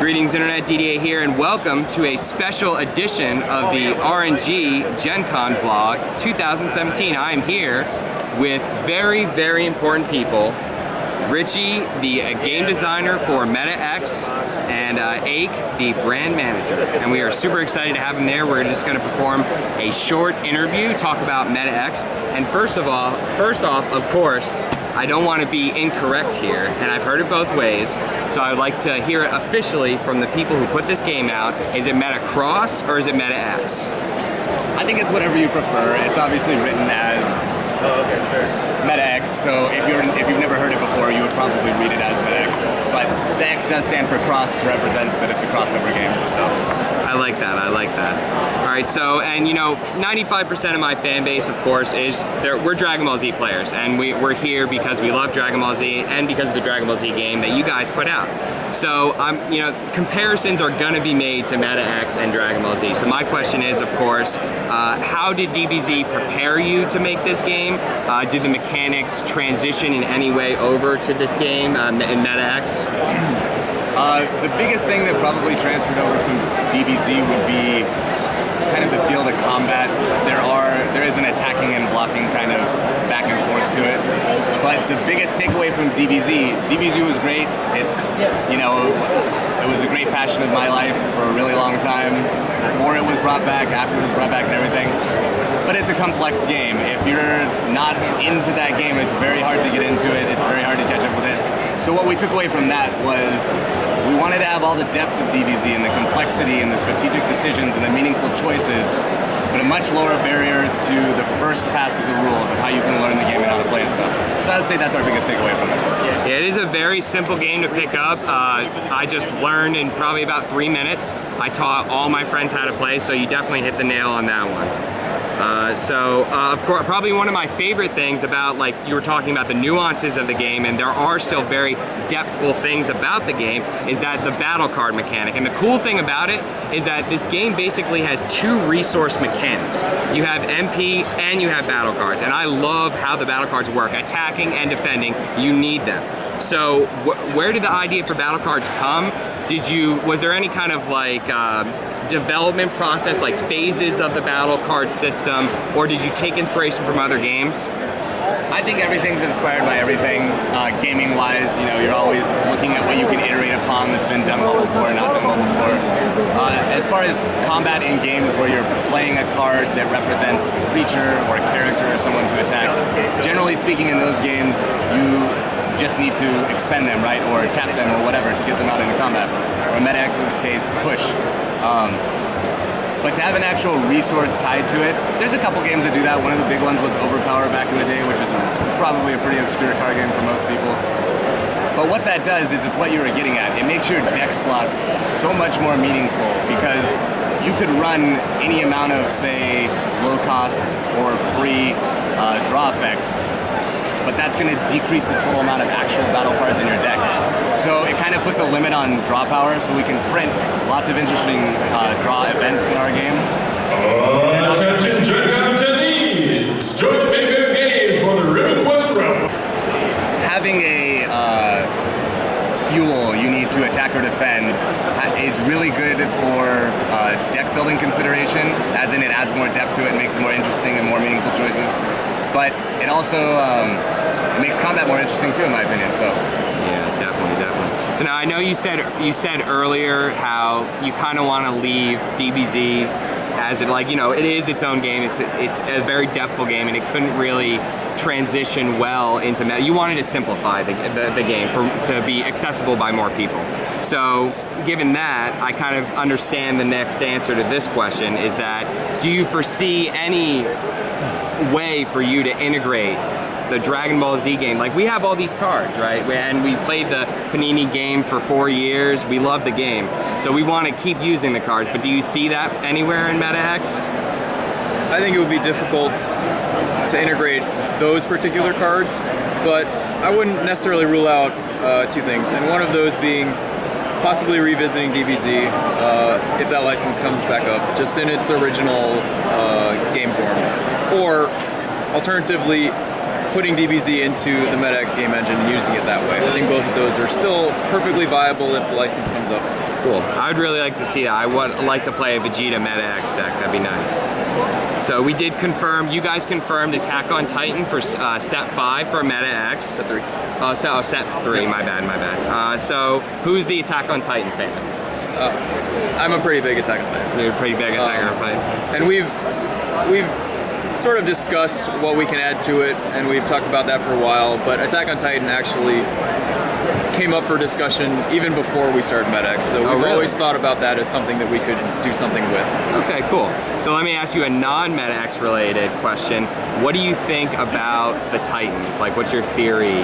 Greetings Internet, DDA here, and welcome to a special edition of the RNG Gen Con vlog 2017. I am here with very, very important people. Richie, the game designer for MetaX, and Aik, the brand manager. And we are super excited to have him there. We're just going to perform a short interview, talk about MetaX. And first off, of course, I don't want to be incorrect here, and I've heard it both ways, so I would like to hear it officially from the people who put this game out. Is it MetaX or is it MetaX? I think it's whatever you prefer. It's obviously written as MetaX, so if you've never heard it before, you would probably read it as MetaX. But the X does stand for cross to represent that it's a crossover game. So I like that. I like that. All right. So, and you know, 95% of my fan base, of course, we're Dragon Ball Z players, and we're here because we love Dragon Ball Z and because of the Dragon Ball Z game that you guys put out. So, you know, comparisons are gonna be made to MetaX and Dragon Ball Z. So my question is, of course, how did DBZ prepare you to make this game? Did the mechanics transition in any way over to this game in MetaX? The biggest thing that probably transferred over from DBZ would be kind of the field of combat. There is an attacking and blocking kind of back and forth to it. But the biggest takeaway from DBZ was great. It's, you know, it was a great passion of my life for a really long time. Before it was brought back, after it was brought back and everything. But it's a complex game. If you're not into that game, it's very hard to get into it. It's very hard to catch up with it. So what we took away from that was we wanted to have all the depth of DBZ and the complexity and the strategic decisions and the meaningful choices, but a much lower barrier to the first pass of the rules of how you can learn the game and how to play and stuff. So I would say that's our biggest takeaway from it. Yeah, it is a very simple game to pick up. I just learned in probably about 3 minutes. I taught all my friends how to play, so you definitely hit the nail on that one. Of course, probably one of my favorite things about, like, you were talking about the nuances of the game, and there are still very depthful things about the game, is that the battle card mechanic. And the cool thing about it is that this game basically has 2 resource mechanics. You have MP and you have battle cards, and I love how the battle cards work. Attacking and defending, you need them. So where did the idea for battle cards come? Was there any kind of like development process, like phases of the battle card system, or did you take inspiration from other games? I think everything's inspired by everything. Gaming-wise, you know, you're always looking at what you can iterate upon that's been done well before and not done well before. As far as combat in games where you're playing a card that represents a creature or a character or someone to attack, generally speaking in those games, you just need to expend them, right? Or tap them or whatever to get them out into combat. Or in MetaX's case, push. But to have an actual resource tied to it, there's a couple games that do that. One of the big ones was Overpower back in the day, which is probably a pretty obscure card game for most people. But what that does is it's what you were getting at. It makes your deck slots so much more meaningful because you could run any amount of, say, low cost or free draw effects, but that's going to decrease the total amount of actual battle cards in your deck. So it kind of puts a limit on draw power, so we can print lots of interesting draw events in our game. Attention, Gen attendees! Join Panini Games for the Ribbon Quest round. Having a fuel you need to attack or defend is really good for deck building consideration, as in it adds more depth to it, makes it more interesting and more meaningful choices. But it also makes combat more interesting too, in my opinion. So. Yeah, definitely. So now I know you said earlier how you kind of want to leave DBZ as it, like, you know, it is its own game. It's a very depthful game, and it couldn't really transition well into Meta. You wanted to simplify the game to be accessible by more people. So given that, I kind of understand the next answer to this question is that, do you foresee any way for you to integrate the Dragon Ball Z game? Like, we have all these cards, right? And we played the Panini game for 4 years. We love the game. So we want to keep using the cards, but do you see that anywhere in MetaX? I think it would be difficult to integrate those particular cards, but I wouldn't necessarily rule out 2 things, and one of those being possibly revisiting DBZ if that license comes back up, just in its original game form. Or alternatively, putting DBZ into the MetaX game engine and using it that way. I think both of those are still perfectly viable if the license comes up. Cool. I would really like to see that. I would like to play a Vegeta MetaX deck. That'd be nice. So we did confirm, you guys confirmed Attack on Titan for set 5 for MetaX. Set 3. Set 3, my bad. So who's the Attack on Titan fan? I'm a pretty big Attack on Titan. You're a pretty big Attack on Titan. And we've sort of discussed what we can add to it, and we've talked about that for a while, but Attack on Titan actually came up for discussion even before we started MetaX, so we've always thought about that as something that we could do something with. Okay, cool. So let me ask you a non-MetaX related question. What do you think about the Titans? Like, what's your theory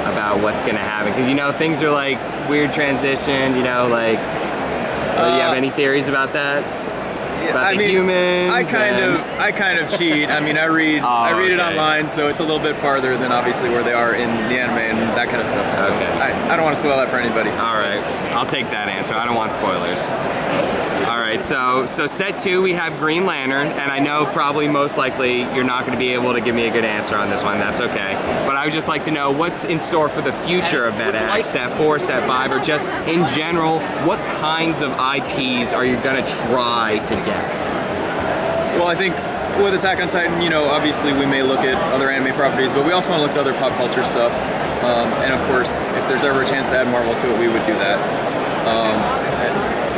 about what's going to happen? Because, you know, things are like weird transition, you know, like, do you have any theories about that? About the humans? I kind of cheat. I mean, I read it online, so it's a little bit farther than obviously where they are in the anime and that kind of stuff. So I don't want to spoil that for anybody. All right, I'll take that answer. I don't want spoilers. All right, so set 2 we have Green Lantern, and I know probably most likely you're not going to be able to give me a good answer on this one. That's okay. But I would just like to know what's in store for the future of MetaX, set 4, set 5, or just in general, what kinds of IPs are you going to try to get? Well, I think with Attack on Titan, you know, obviously we may look at other anime properties, but we also want to look at other pop culture stuff. And of course, if there's ever a chance to add Marvel to it, we would do that.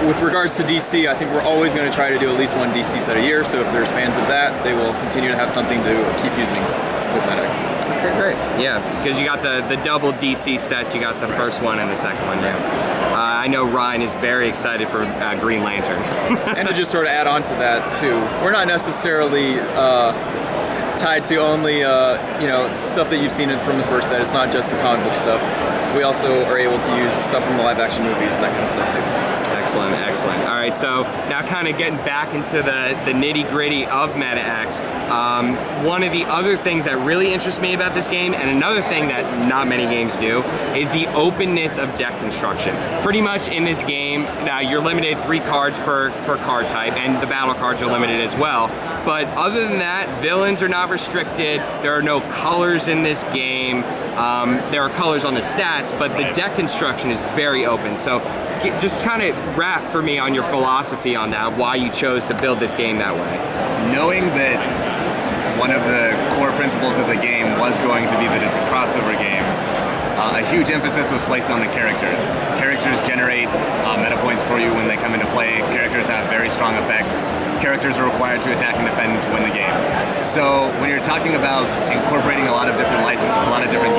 With regards to DC, I think we're always going to try to do at least one DC set a year, so if there's fans of that, they will continue to have something to keep using with MetaX. Okay, great. Yeah, because you got the double DC sets, you got the first one and the second one, yeah. I know Ryan is very excited for Green Lantern. And to just sort of add on to that, too, we're not necessarily tied to only you know, stuff that you've seen from the first set. It's not just the comic book stuff. We also are able to use stuff from the live action movies and that kind of stuff too. Excellent, excellent. All right, so now kind of getting back into the nitty gritty of MetaX. One of the other things that really interests me about this game, and another thing that not many games do, is the openness of deck construction. Pretty much in this game, now you're limited 3 cards per card type, and the battle cards are limited as well. But other than that, villains are not restricted. There are no colors in this game. There are colors on the stats, but the deck construction is very open. So just kind of wrap for me on your philosophy on that, why you chose to build this game that way. Knowing that one of the core principles of the game was going to be that it's a crossover game, a huge emphasis was placed on the characters. Characters generate meta points for you when they come into play. Characters have very strong effects. Characters are required to attack and defend to win the game. So when you're talking about incorporating a lot of different licenses, a lot of different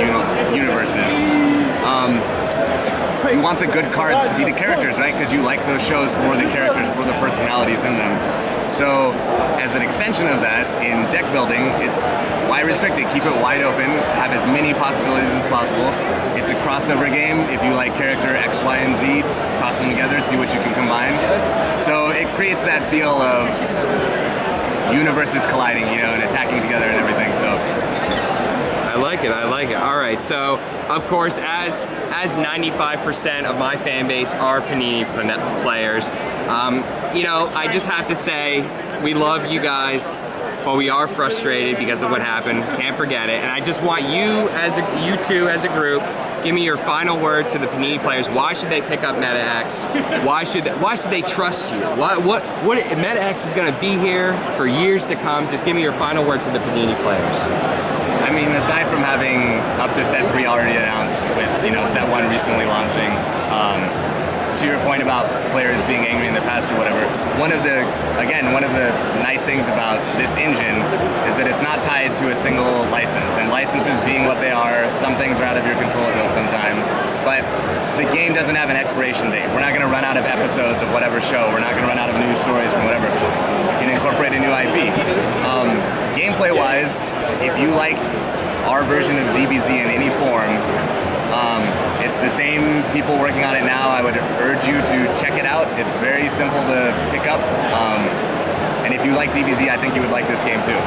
universes, you want the good cards to be the characters, right? Because you like those shows for the characters, for the personalities in them. So as an extension of that, in deck building, it's why restrict it? Keep it wide open, have as many possibilities as possible. It's a crossover game. If you like character X, Y, and Z, toss them together, see what you can combine. So it creates that feel of universes colliding, you know, and attacking together and everything. So I like it. All right, so of course, as 95% of my fan base are Panini players, you know, I just have to say, we love you guys, but we are frustrated because of what happened. Can't forget it. And I just want you two as a group, give me your final word to the Panini players. Why should they pick up MetaX? Why should they trust you? What MetaX is going to be here for years to come. Just give me your final word to the Panini players. I mean, aside from having up to set 3 already announced, with, you know, set 1 recently launching, to your point about players being angry in the past or whatever, one of the nice things about this engine is that it's not tied to a single license, and licenses being what they are, some things are out of your control though sometimes, but the game doesn't have an expiration date. We're not going to run out of episodes of whatever show, we're not going to run out of news stories from whatever. We can incorporate a new IP. Gameplay wise, if you liked our version of DBZ in any form, it's the same people working on it now. I would urge you to check it out. It's very simple to pick up. And if you like DBZ, I think you would like this game too.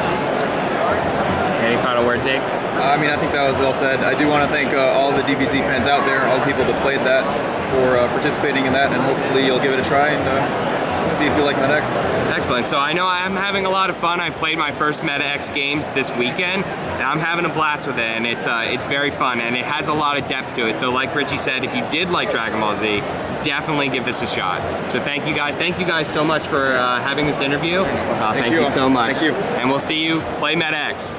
Any final words, Jake? I mean, I think that was well said. I do want to thank all the DBZ fans out there, all the people that played that, for participating in that, and hopefully you'll give it a try and see if you like MetaX. Excellent. So I know I'm having a lot of fun. I played my first MetaX games this weekend, and I'm having a blast with it, and it's very fun, and it has a lot of depth to it. So like Richie said, if you did like Dragon Ball Z, definitely give this a shot. So thank you guys. Thank you guys so much for having this interview. Thank you so much. Thank you. And we'll see you play MetaX.